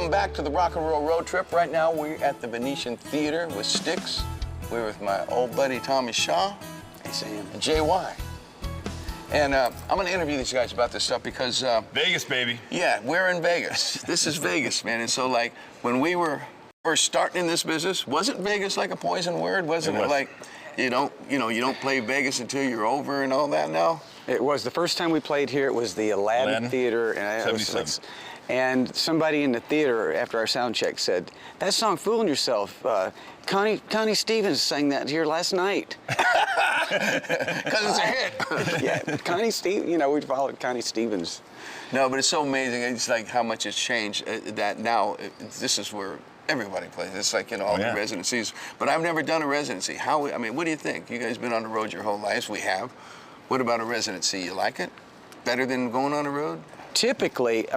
Welcome back to the Rock and Roll Road Trip. Right now, we're at the Venetian Theater with Styx. We're with my old buddy, Tommy Shaw. Hey, Sam. And JY. And I'm going to interview these guys about this stuff because... Vegas, baby. Yeah, we're in Vegas. This is Vegas, man. And so, like, when we were first starting in this business, wasn't Vegas like a poison word? Wasn't it like, you don't play Vegas until you're over and all that now? It was. The first time we played here, it was the Aladdin Theater. And 77. And somebody in the theater, after our sound check, said, "That song, Fooling Yourself, Connie Stevens sang that here last night." Because it's a hit. Yeah, Connie Stevens, we followed Connie Stevens. No, but it's so amazing. It's like how much it's changed that now this is where everybody plays. It's like, all the residencies. But I've never done a residency. What do you think? You guys been on the road your whole lives. We have. What about a residency? You like it? Better than going on the road? Typically,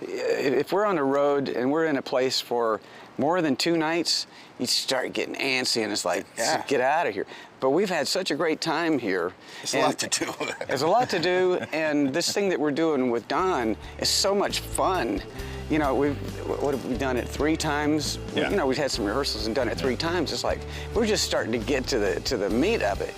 if we're on the road and we're in a place for more than 2 nights, you start getting antsy and it's like, get out of here. But we've had such a great time here. There's a lot to do. There's a lot to do, and this thing that we're doing with Don is so much fun. What have we done it 3 times? Yeah. We've had some rehearsals and done it 3 times. It's like, we're just starting to get to the meat of it,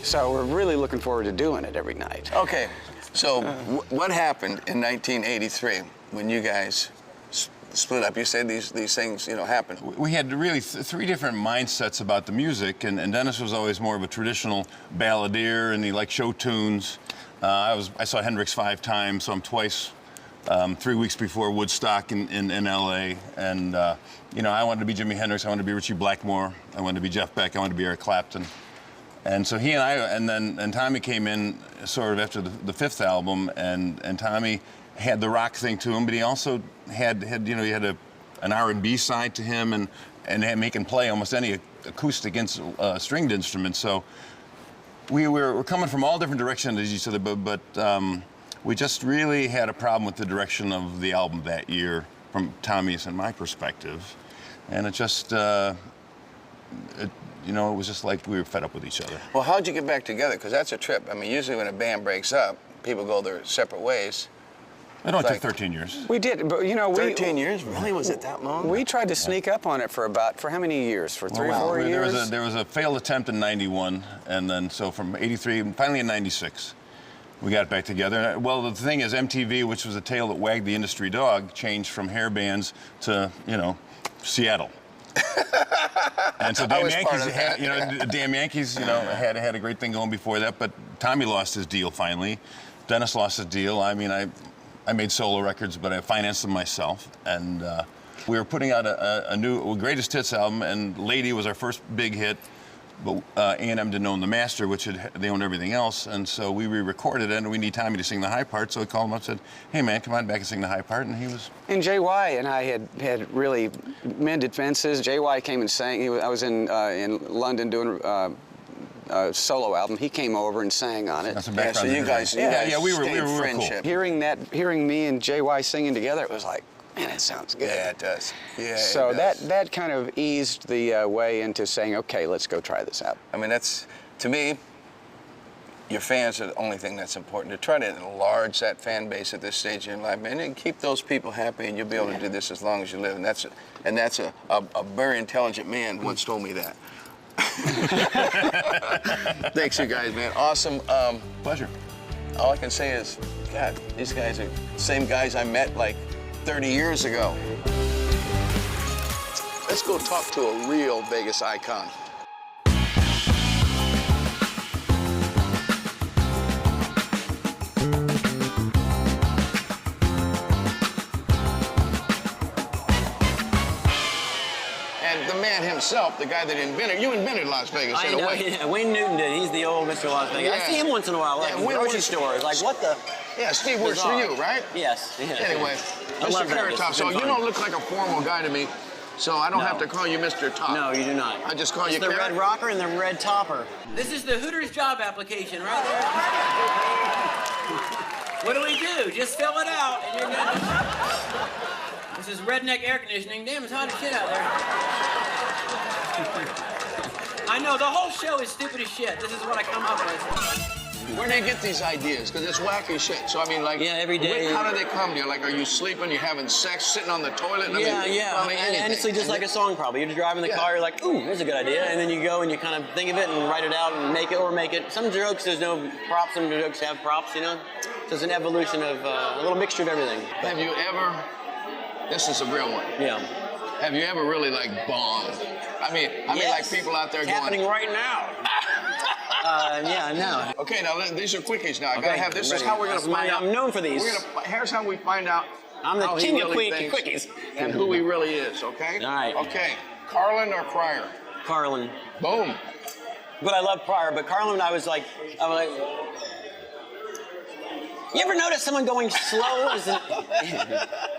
So we're really looking forward to doing it every night. Okay. So what happened in 1983 when you guys split up? You said these things, happened. We had really 3 different mindsets about the music, and Dennis was always more of a traditional balladeer, and he liked show tunes. I saw Hendrix 5 times, so I'm twice, 3 weeks before Woodstock in L.A., and I wanted to be Jimi Hendrix, I wanted to be Ritchie Blackmore, I wanted to be Jeff Beck, I wanted to be Eric Clapton. And so he and I, and Tommy came in sort of after the 5th album, and Tommy had the rock thing to him, but he also had he had an R&B side to him, and he can play almost any acoustic stringed instrument. So we're coming from all different directions as each other, but we just really had a problem with the direction of the album that year from Tommy's and my perspective, and it just. It was just like we were fed up with each other. Well, how'd you get back together? Because that's a trip. Usually when a band breaks up, people go their separate ways. It only took 13 years. We did, but 13 years? Really? Was it that long? We tried to sneak up on it for how many years? For 3 or 4 years? There was a failed attempt in 91, and then so from 83, and finally in 96, we got back together. Well, the thing is, MTV, which was the tail that wagged the industry dog, changed from hair bands to, Seattle. And so Damn Yankees, had a great thing going before that, but Tommy lost his deal finally. Dennis lost his deal. I made solo records, but I financed them myself. And we were putting out a new greatest hits album, and Lady was our first big hit. But A&M didn't own the master, which they owned everything else, and so we re-recorded it, and we need Tommy to sing the high part, so we called him up and said, "Hey man, come on back and sing the high part," and he was... And JY and I had really mended fences. JY came and sang. I was in London doing a solo album. He came over and sang on it. That's a background. So you guys we were friendship. Cool. Hearing me and JY singing together, it was like, man, it sounds good. Yeah, it does. Yeah. So that kind of eased the way into saying, okay, let's go try this out. That's, to me, your fans are the only thing that's important. To try to enlarge that fan base at this stage in your life, man, and keep those people happy, and you'll be able to do this as long as you live. And that's a very intelligent man once told me that. Thanks, you guys, man. Awesome. Pleasure. All I can say is, God, these guys are the same guys I met like 30 years ago. Let's go talk to a real Vegas icon. And the man himself, the guy that invented, you invented Las Vegas in a way. Yeah, Wayne Newton did. He's the old Mr. Las Vegas. I see him once in a while, like in grocery stores. Like, what the? Yeah, Steve works for you, right? Yes. Anyway, Mr. Carrot Top. So you don't look like a formal guy to me, so I don't have to call you Mr. Top. No, you do not. I just call you the Carrot. Red Rocker and the Red Topper. This is the Hooters job application right there. What do we do? Just fill it out and you're good. This is redneck air conditioning. Damn, it's hot as shit out there. I know, the whole show is stupid as shit. This is what I come up with. Where do they get these ideas? Because it's wacky shit. So I mean, like, yeah, every day. How do they come to you? Like, are you sleeping? You having sex? Sitting on the toilet? Yeah. Probably anything. Honestly, just like a song, probably. You're just driving the car. You're like, ooh, there's a good idea, and then you go and you kind of think of it and write it out and make it. Some jokes, there's no props. Some jokes have props. You know, so it's an evolution of a little mixture of everything. Have you ever? This is a real one. Yeah. Have you ever really like bombed? I mean, like people out there it's going. happening right now. Yeah, no. Okay, now these are quickies. Now I gotta have. This is how we're gonna find out. I'm known for these. Here's how we find out. I'm the how king he of really quickies. and who he really is. Okay. All right. Okay. Carlin or Pryor? Carlin. Boom. But I love Pryor. But Carlin, I was like. You ever notice someone going slow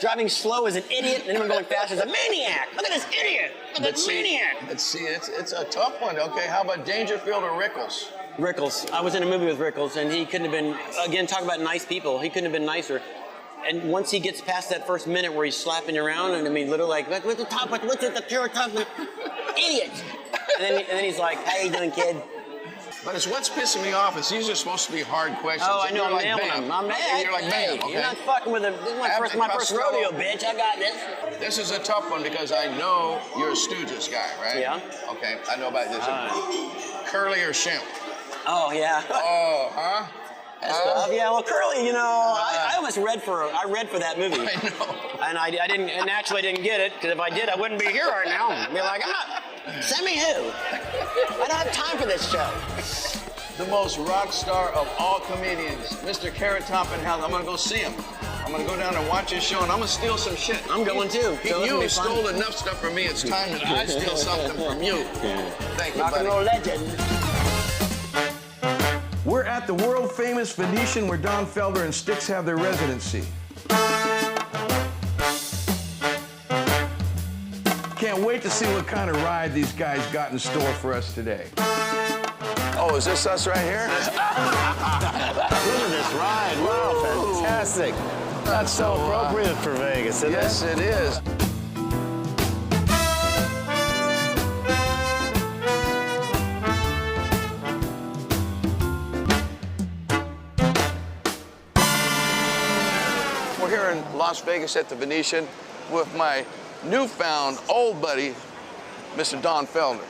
driving slow as an idiot, and anyone going fast as a maniac? Look at this idiot! Look at this maniac! Let's see, it's a tough one. Okay, how about Dangerfield or Rickles? Rickles. I was in a movie with Rickles, and he couldn't have been. Again, talk about nice people. He couldn't have been nicer. And once he gets past that first minute where he's slapping you around, and I mean, literally like, what's the top? What's at the pure top? Idiot! And then he's like, how you doing, kid? But it's what's pissing me off is these are supposed to be hard questions. Oh, I know, I'm like, nailing bam. them. I'm mad. You're like, bam, okay. You're not fucking with it. This is my first rodeo, bitch. I got this. This is a tough one because I know you're a Stooges guy, right? Yeah. Okay, I know about this. Curly or Shemp? Oh, yeah. Oh, huh? Yeah, well, Curly, you know, I almost read for that movie. I know. And I didn't, and actually I didn't get it, because if I did, I wouldn't be here right now. I'd be like, I'm not, Sammy who? I don't have time for this show. The most rock star of all comedians, Mr. Carrot Top in hell. I'm gonna go see him. I'm gonna go down and watch his show, and I'm gonna steal some shit. I'm going too. You stole enough stuff from me. It's time that I steal something from you. Thank you, Rock and roll legend. We're at the world-famous Venetian where Don Felder and Styx have their residency. Can't wait to see what kind of ride these guys got in store for us today. Oh, is this us right here? Look at this ride. Wow, fantastic. That's so appropriate for Vegas, isn't it? Yes, it is. We're here in Las Vegas at the Venetian with my newfound old buddy, Mr. Don Felder.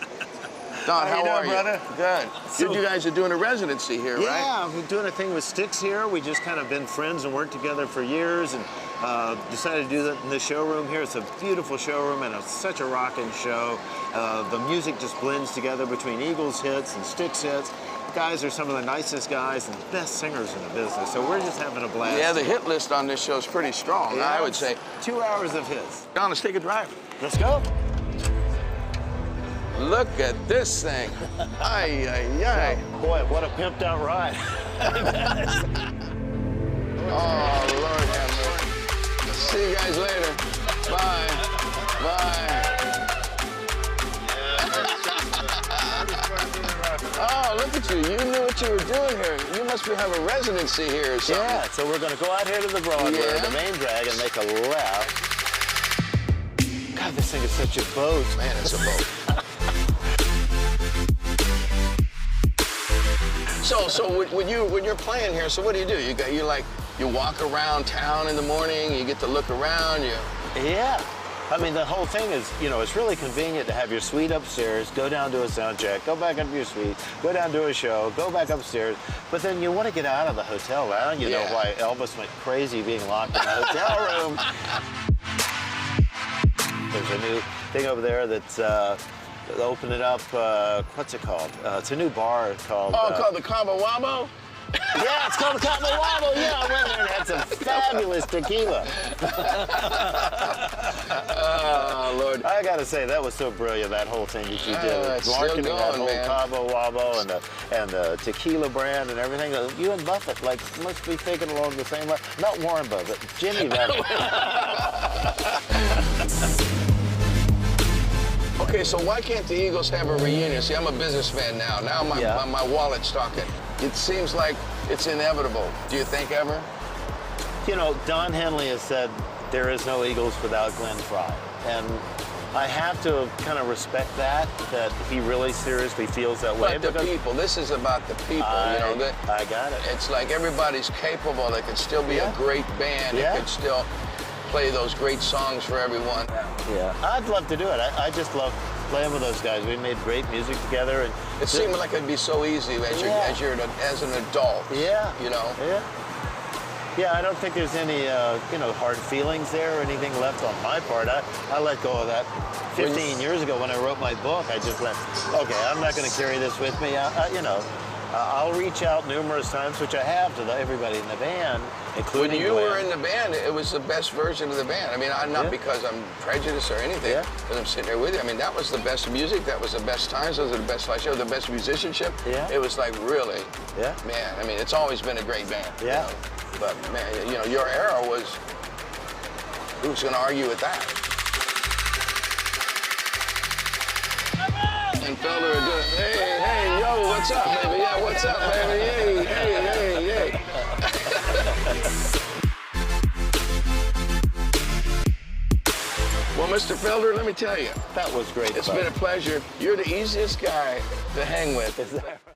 Don, how are you? Brother? Good. So, you guys are doing a residency here, right? Yeah, we're doing a thing with Styx here. We just kind of been friends and worked together for years, and decided to do that in the showroom here. It's a beautiful showroom, and it's such a rocking show. The music just blends together between Eagles hits and Styx hits. The guys are some of the nicest guys and the best singers in the business, so we're just having a blast. Yeah, the hit list on this show is pretty strong, Yeah, I would say. 2 hours of hits. Don, let's take a drive. Let's go. Look at this thing. Ay, ay, ay. Boy, what a pimped out ride. Oh, Lord have mercy. See you guys later. Bye. Bye. Oh, look at you. You knew what you were doing here. You must have a residency here or something. Yeah, so we're going to go out here to the Broadway, the main drag, and make a left. God, this thing is such a boat. Man, it's a boat. So when you're playing here, so what do? You walk around town in the morning, you get to look around, Yeah. I mean, the whole thing is, you know, it's really convenient to have your suite upstairs, go down to a sound check, go back up to your suite, go down to a show, go back upstairs. But then you want to get out of the hotel lounge. You know why Elvis went crazy being locked in the hotel room. There's a new thing over there that's opened it up. What's it called? It's a new bar called... called the Cabo Wabo? Yeah, it's called the Cabo Wabo. Yeah, I went there and had some fabulous tequila. Oh, Lord. I gotta say, that was so brilliant, that whole thing that you did. Marketing that whole Cabo Wabo and the tequila brand and everything. You and Buffett, like, must be thinking along the same line. Not Warren Buffett, Jimmy Buffett. Okay, so why can't the Eagles have a reunion? See, I'm a businessman now. Now my wallet's talking. It seems like it's inevitable. Do you think ever? You know, Don Henley has said there is no Eagles without Glenn Frey. And I have to kind of respect that he really seriously feels that way. But the people, this is about the people, you know. I got it. It's like everybody's capable. They could still be a great band. Yeah. They could still play those great songs for everyone. Yeah, I'd love to do it. I just love playing with those guys. We made great music together, and It seemed like it'd be so easy as as an adult. Yeah. You know. Yeah. Yeah, I don't think there's any, hard feelings there or anything left on my part. I let go of that 15 years ago when I wrote my book. I just went, okay, I'm not going to carry this with me. I'll reach out numerous times, which I have to everybody in the band, including When you Glenn. were in the band, it was the best version of the band. I mean, not because I'm prejudiced or anything, because I'm sitting there with you. I mean, that was the best music. That was the best times. Those were the best live shows, the best musicianship. Yeah. It was like really, Yeah. man, I mean, it's always been a great band. Yeah. You know? But, man, your era was, who's going to argue with that? And Felder are doing, hey, yo, what's up, baby? Yeah, what's up, baby? Hey. Well, Mr. Felder, let me tell you. That was great It's fun. been a pleasure. You're the easiest guy to hang with.